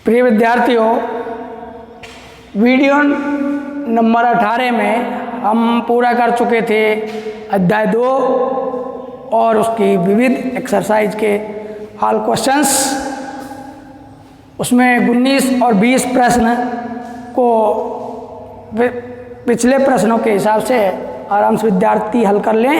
प्रिय विद्यार्थियों, video number 18 में हम पूरा कर चुके थे अध्याय 2 और उसकी विविध एक्सरसाइज के हल क्वेश्चंस। उसमें 19 और 20 प्रश्न को पिछले प्रश्नों के हिसाब से आराम से विद्यार्थी हल कर लें।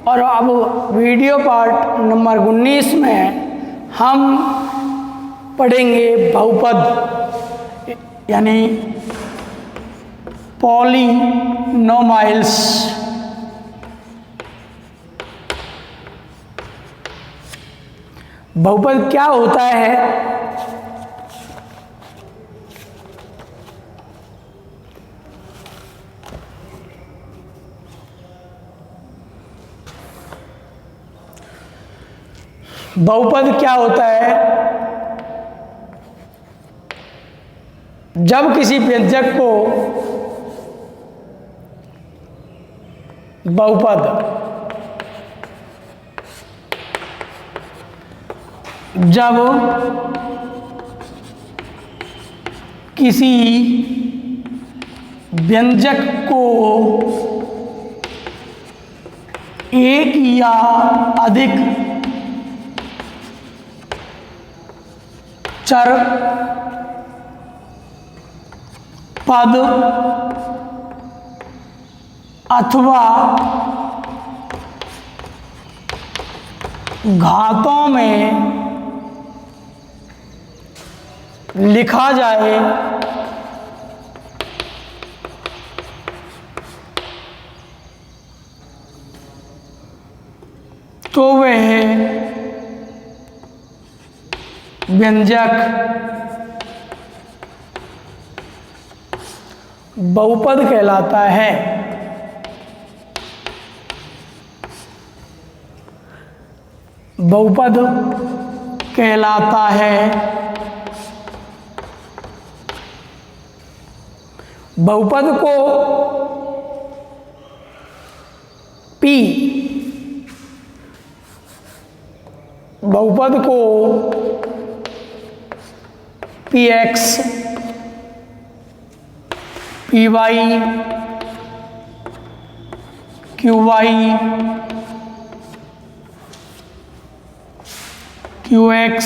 और अब वीडियो पार्ट नंबर 19 में हम पढ़ेंगे बहुपद यानी पॉलीनोमाइल्स। बहुपद क्या होता है? बहुपद क्या होता है? जब किसी व्यंजक को बहुपद जब किसी व्यंजक को एक या अधिक चर पद अथवा घातों में लिखा जाए तो वह व्यंजक बहुपद कहलाता है। बहुपद कहलाता है। बहुपद को बहुपद को px, py, qy, qx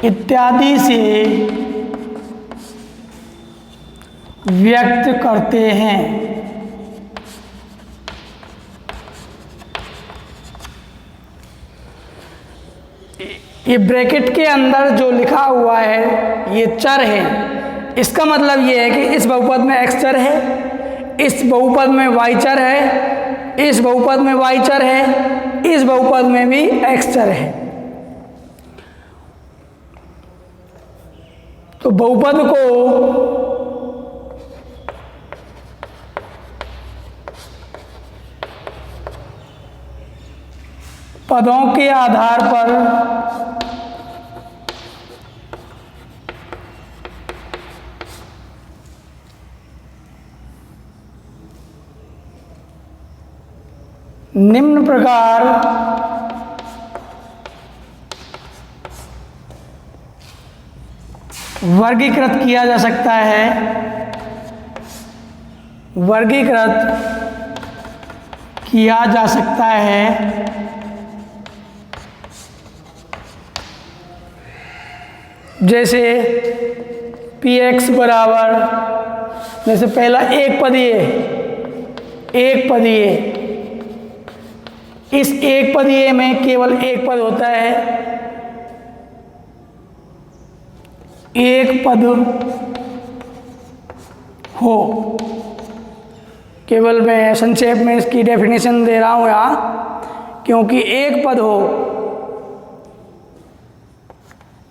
इत्यादि से व्यक्त करते हैं। ये ब्रैकेट के अंदर जो लिखा हुआ है ये चर है। इसका मतलब ये है कि इस बहुपद में x चर है, इस बहुपद में y चर है, इस बहुपद में y चर है, इस बहुपद में भी x चर है। तो बहुपद को पदों के आधार पर निम्न प्रकार वर्गीकृत किया जा सकता है। वर्गीकृत किया जा सकता है जैसे px बराबर, जैसे पहला एक पदीय, इस एक पदीय में केवल एक पद होता है। एक पद हो, केवल मैं संक्षेप में इसकी डेफिनेशन दे रहा हूं यहाँ, क्योंकि एक पद हो।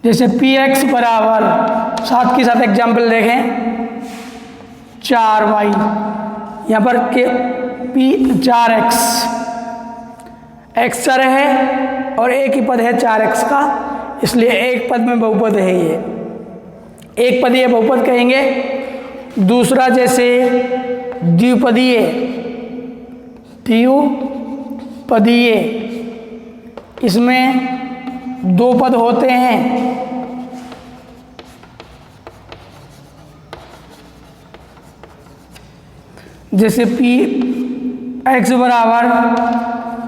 जैसे px बराबर, साथ के साथ एग्जाम्पल देखें, 4y, यहाँ पर के 4x, x चर है और एक ही पद है 4x का, इसलिए एक पद में बहुपद है। ये एक पदीय बहुपद कहेंगे। दूसरा जैसे द्विपदीय, इसमें दो पद होते हैं। जैसे पी एक्स बराबर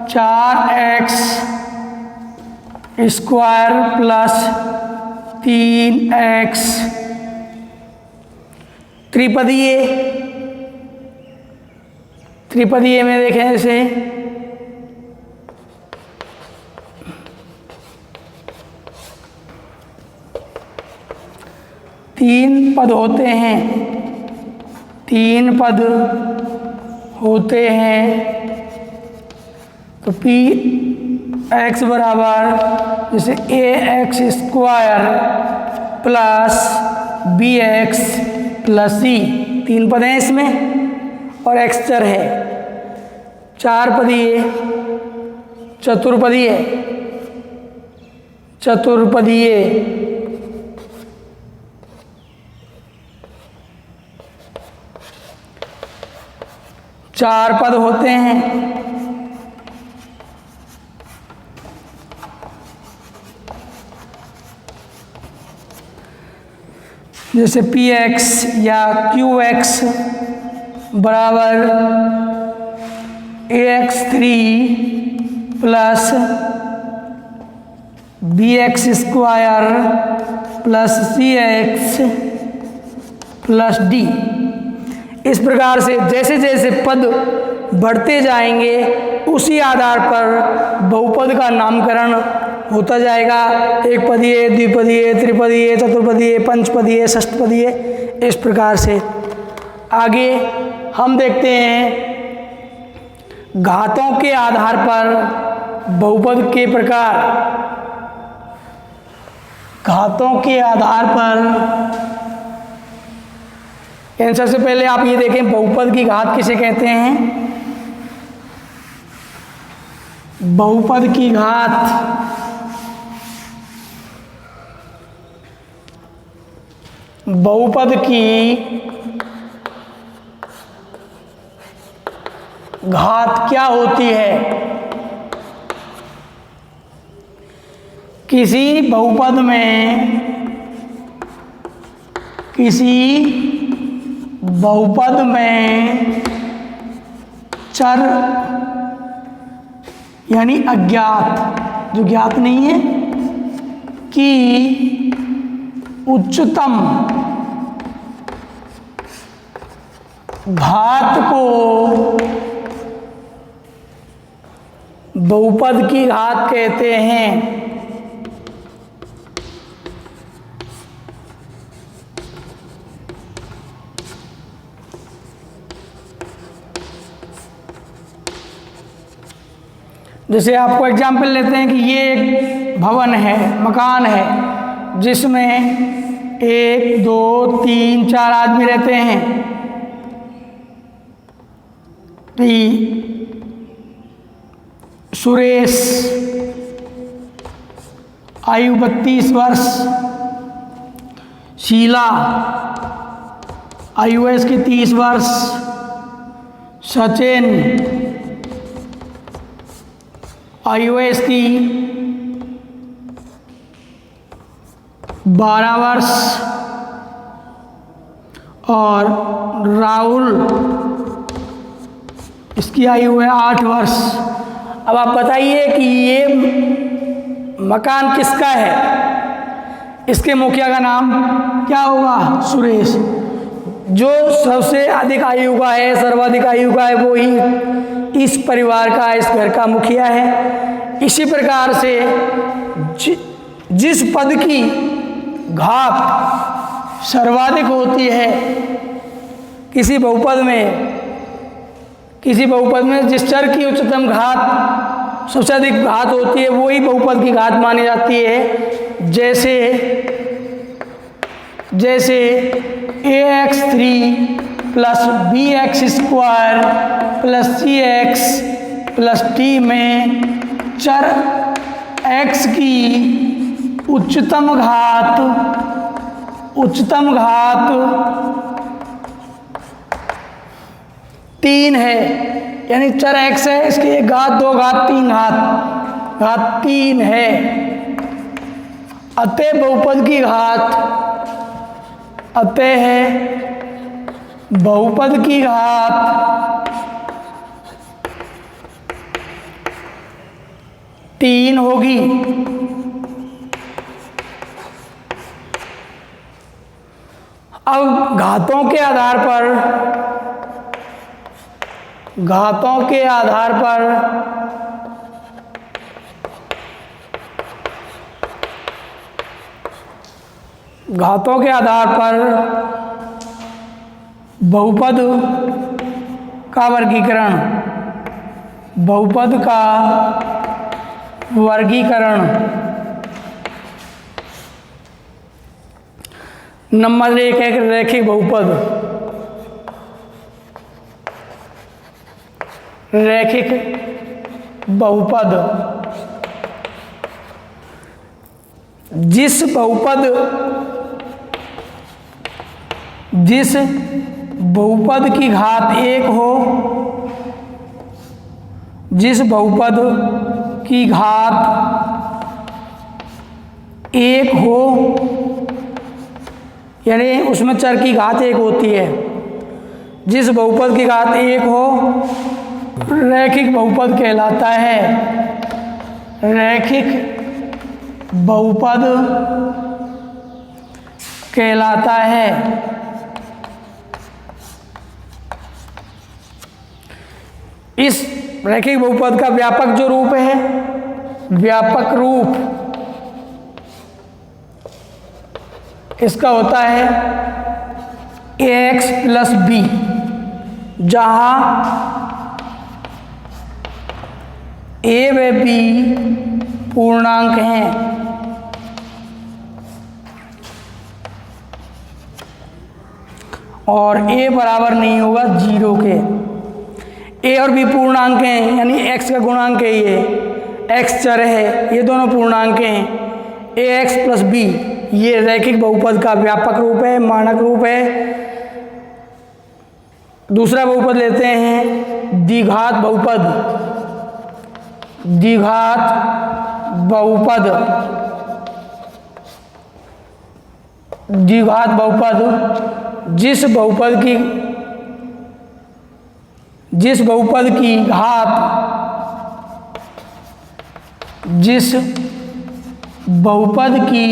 4x स्क्वायर प्लस 3x त्रिपदीय में देखें जैसे तीन पद होते हैं, तो पी एक्स बराबर जैसे ax square plus bx plus c, तीन पद हैं इसमें और x चर है। चार पदीय चतुर्पदीय चार पद होते हैं। जैसे पी एक्स या क्यू एक्स बराबर ax3 plus bx square plus cx plus d। इस प्रकार से जैसे जैसे पद बढ़ते जाएंगे उसी आधार पर बहुपद का नामकरण होता जाएगा। एक पदीय, द्विपदीय, त्रिपदीय, चतुर्पदीय, पंचपदीय, षष्ठपदीय, इस प्रकार से। आगे हम देखते हैं घातों के आधार पर बहुपद के प्रकार। घातों के आधार पर सबसे पहले आप ये देखें बहुपद की घात किसे कहते हैं। बहुपद की घात क्या होती है। किसी बहुपद में चर यानी अज्ञात, जो ज्ञात नहीं है, कि उच्चतम घात को बहुपद की घात कहते हैं। जैसे आपको एग्जाम्पल लेते हैं कि ये एक भवन है, मकान है, जिसमें 1 2 3 4 आदमी रहते हैं। सुरेश आयु 32 वर्ष, शीला आयु है इसकी 30 वर्ष, सचिन आयु है इसकी 12 वर्ष और राहुल इसकी आयु है 8 वर्ष। अब आप बताइए कि ये मकान किसका है। इसके मुखिया का नाम क्या होगा? सुरेश। जो सबसे अधिक आयु का है, सर्वाधिक आयु का है, वो ही इस परिवार का, इस घर का मुखिया है। इसी प्रकार से जिस पद की घात सर्वाधिक होती है किसी बहुपद में जिस चर की उच्चतम घात सबसे अधिक घात होती है वही बहुपद की घात मानी जाती है। जैसे ax3 plus bx square plus cx plus t में चर x की उच्चतम घात 3 है, यानी चर x है, इसकी 1 घात 2 घात 3 घात 3 है। अतः बहुपद की घात, अतः है बहुपद की घात 3 होगी। अब घातों के आधार पर, घातों के आधार पर घातों के आधार पर बहुपद का वर्गीकरण, बहुपद का वर्गीकरण। नंबर 1 है रैखिक बहुपद। रैखिक बहुपद, जिस बहुपद की घात 1 हो, जिस बहुपद की घात 1 हो, यानी उसमें चर की घात 1 होती है, जिस बहुपद की घात 1 हो रैखिक बहुपद कहलाता है। रैखिक बहुपद कहलाता है। इस रैखिक बहुपद का व्यापक जो रूप है, व्यापक रूप इसका होता है ax प्लस b, जहां a व b पूर्णांक हैं। और a बराबर नहीं होगा 0 के। a और b पूर्णांक हैं, यानी x का गुणांक है, ये x चर है, ये दोनों पूर्णांक हैं। ax प्लस b ये रैखिक बहुपद का व्यापक रूप है, मानक रूप है। दूसरा बहुपद लेते हैं द्विघात बहुपद। द्विघात बहुपद, द्विघात बहुपद जिस बहुपद की घात, जिस बहुपद की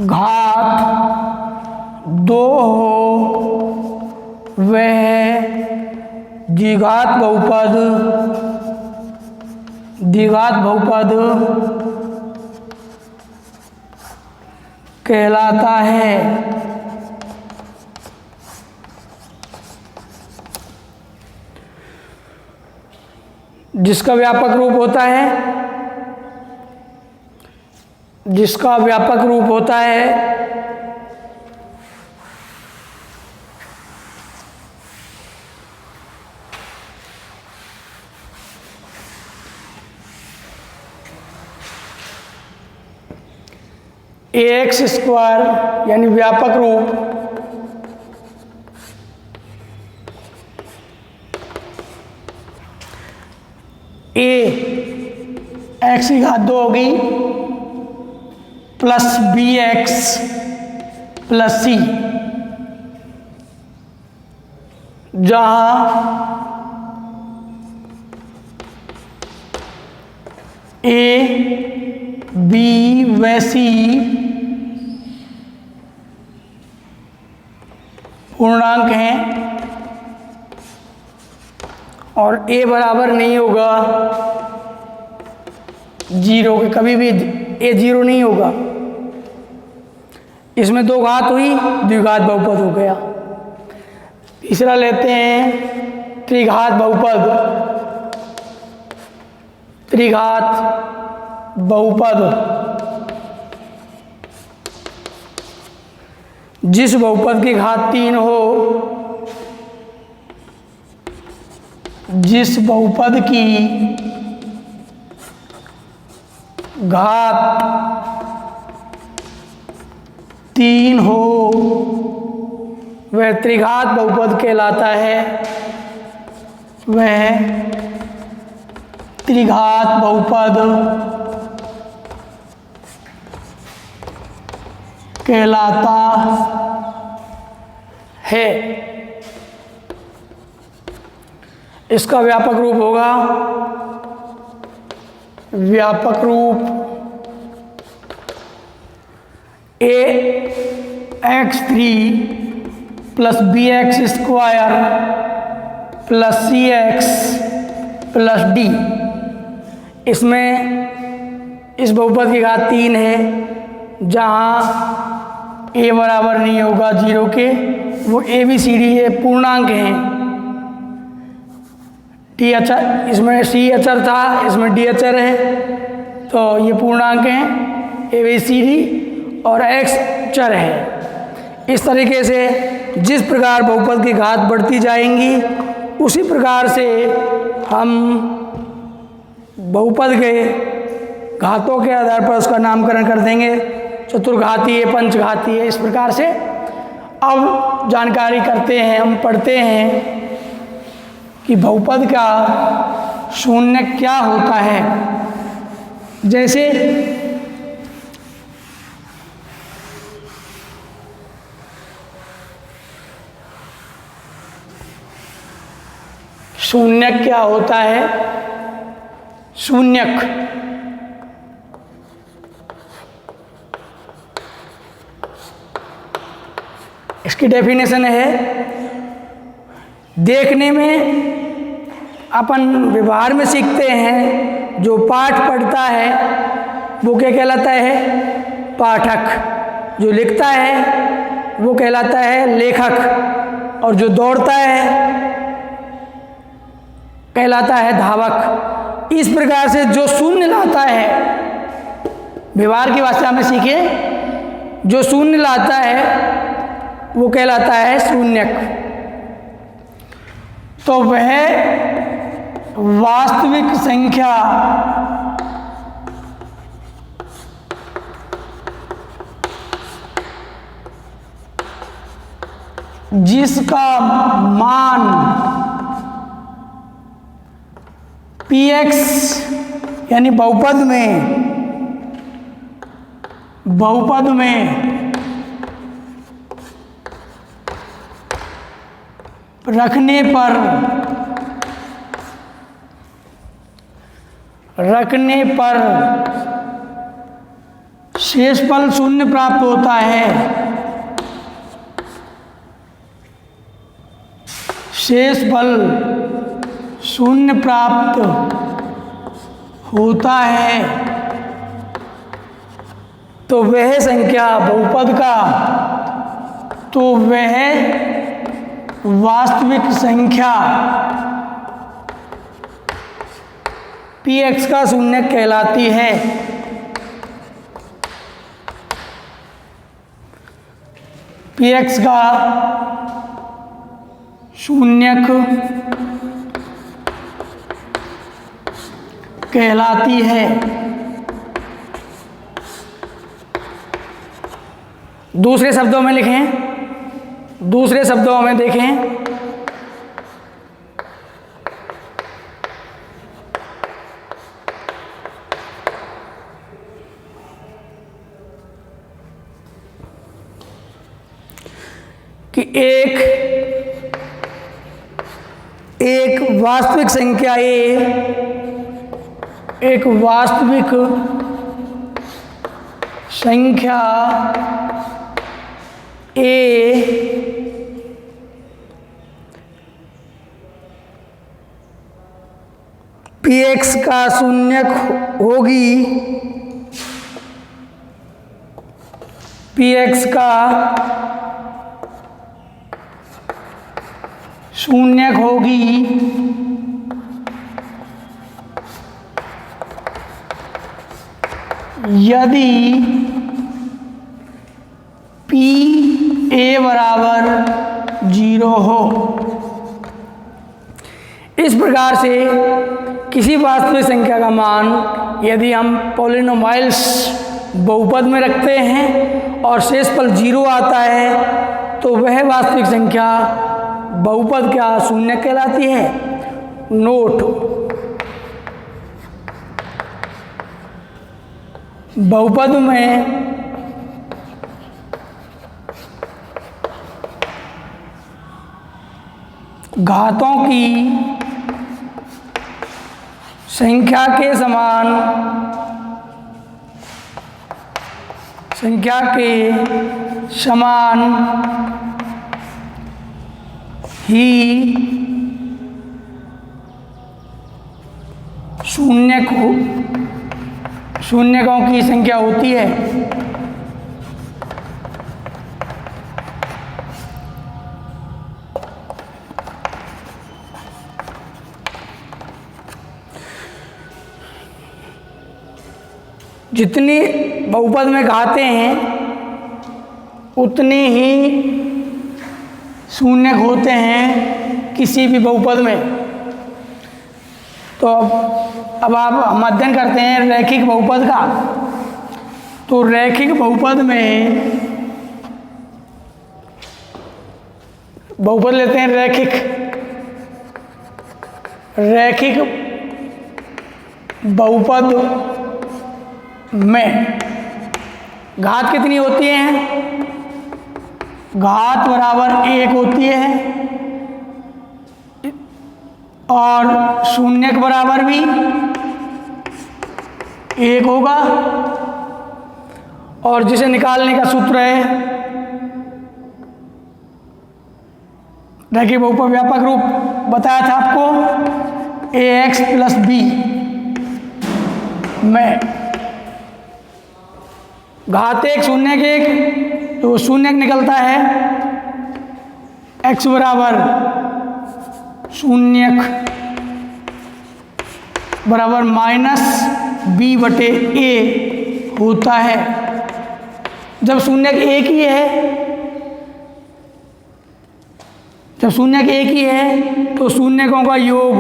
घात 2 हो वह द्विघात बहुपद कहलाता है। जिसका व्यापक रूप होता है, जिसका व्यापक रूप होता है ax स्क्वायर, यानी व्यापक रूप a x की घात 2 होगी प्लस bx प्लस c, जहां a b व c पूर्णांक हैं और a बराबर नहीं होगा 0 के, कभी भी a 0 नहीं होगा। इसमें 2 घात हुई, द्विघात बहुपद हो गया। तीसरा लेते हैं त्रिघात बहुपद। त्रिघात बहुपद जिस बहुपद की घात 3 हो, जिस बहुपद की घात 3 हो वह त्रिघात बहुपद कहलाता है। वह त्रिघात बहुपद कहलाता है। इसका व्यापक रूप होगा, व्यापक रूप ax3 plus bx² plus cx plus d। इसमें इस बहुपद की घात 3 है, जहाँ a बराबर नहीं होगा 0 के, वो ABCD है, पूर्णांक हैं। d अचर, इसमें c अचर था, इसमें d अचर है, तो ये पूर्णांक हैं ABCD, और x चर है। इस तरीके से जिस प्रकार बहुपद की घात बढ़ती जाएंगी, उसी प्रकार से हम बहुपद के घातों के आधार पर उसका नामकरण कर देंगे, चतुर्घातीय, पंचघातीय, इस प्रकार से। अब जानकारी करते हैं, हम पढ़ते हैं कि बहुपद का शून्य क्या होता है। जैसे शून्यक क्या होता है? शून्यक इसकी डेफिनेशन है, देखने में अपन व्यवहार में सीखते हैं, जो पाठ पढ़ता है वो क्या कहलाता है? पाठक। जो लिखता है वो कहलाता है लेखक, और जो दौड़ता है कहलाता है धावक। इस प्रकार से जो शून्य लाता है, व्यवहार की भाषा में सीखे, जो शून्य लाता है वो कहलाता है शून्यक। तो वह वास्तविक संख्या जिसका मान px यानी बहुपद में रखने पर शेषफल शून्य प्राप्त होता है। शेषफल शून्य प्राप्त होता है, तो वह संख्या बहुपद का, तो वह वास्तविक संख्या px का शून्य कहलाती है। px का शून्यक कहलाती है। दूसरे शब्दों में लिखें, दूसरे शब्दों में देखें, कि एक वास्तविक संख्या एक वास्तविक संख्या px का शून्यक होगी, px का शून्यक होगी यदि p बराबर 0 हो। इस प्रकार से किसी वास्तविक संख्या का मान यदि हम पॉलिनोमाइल्स बहुपद में रखते हैं और शेषफल 0 आता है, तो वह वास्तविक संख्या बहुपद का शून्य कहलाती है। नोट: बहुपद में घातों की संख्या के समान ही शून्यकों की संख्या होती है। जितनी बहुपद में घाते हैं उतने ही शून्य होते हैं किसी भी बहुपद में। तो अब आप हम अध्ययन करते हैं रैखिक बहुपद का। तो रैखिक बहुपद में बहुपद लेते हैं रैखिक बहुपद में घात कितनी होती है? घात बराबर 1 होती है और शून्य के बराबर भी 1 होगा। और जिसे निकालने का सूत्र है रैखिक बहुपद व्यापक रूप बताया था आपको, ax + b में घात 1 शून्य के 1 तो शून्य निकलता है, x बराबर शून्य बराबर -b/a होता है। जब शून्य एक ही है तो शून्यकों का योग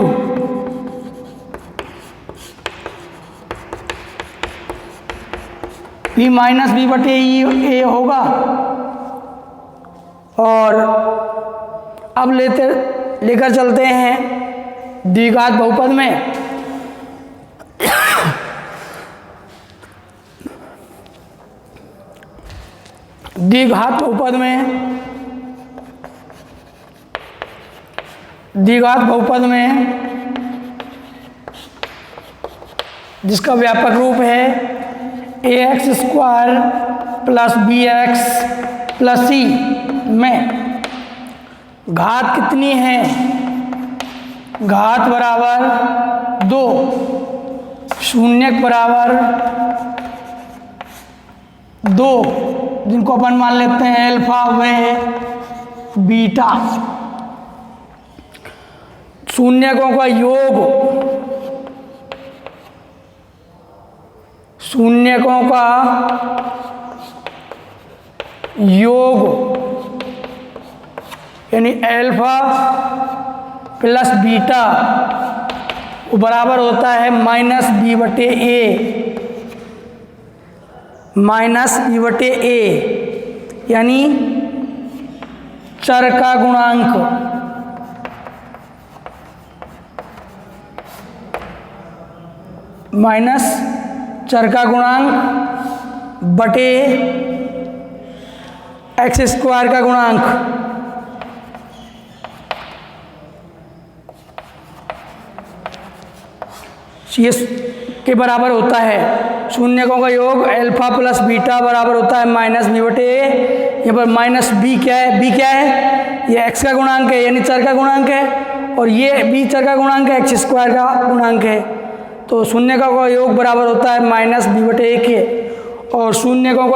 b -b/a होगा। और अब लेकर चलते हैं द्विघात बहुपद में। द्विघात बहुपद में जिसका व्यापक रूप है ax² + bx + c में घात कितनी है? घात बराबर 2, शून्य बराबर 2, जिनको अपन मान लेते हैं अल्फा व बीटा। शून्यकों का योग यानी अल्फा + बीटा वो बराबर होता है -b/a यानी चर का गुणांक। चर का गुणांक बटे x² का गुणांक। ये के बराबर होता है, शून्यकों का योग अल्फा + बीटा बराबर होता है -b/a। यहाँ पर -b क्या है? b क्या है? ये x का गुणांक है यानी चर का गुणांक है, और ये b चर का गुणांक है, x² का गुणांक है। तो शून्यकों का योग बराबर होता है -b/a के, और शून्यकों का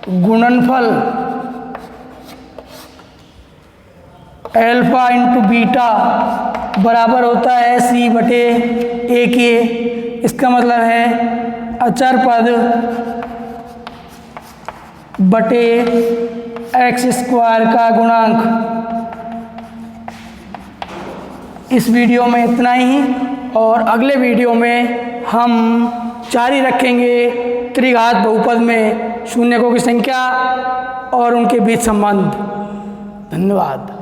गुणनफल अल्फा × बीटा बराबर होता है c/a के। इसका मतलब है अचर पद बटे x² का गुणांक। इस वीडियो में इतना ही, और अगले वीडियो में हम जारी रखेंगे त्रिघात बहुपद में शून्यकों की संख्या और उनके बीच संबंध। धन्यवाद।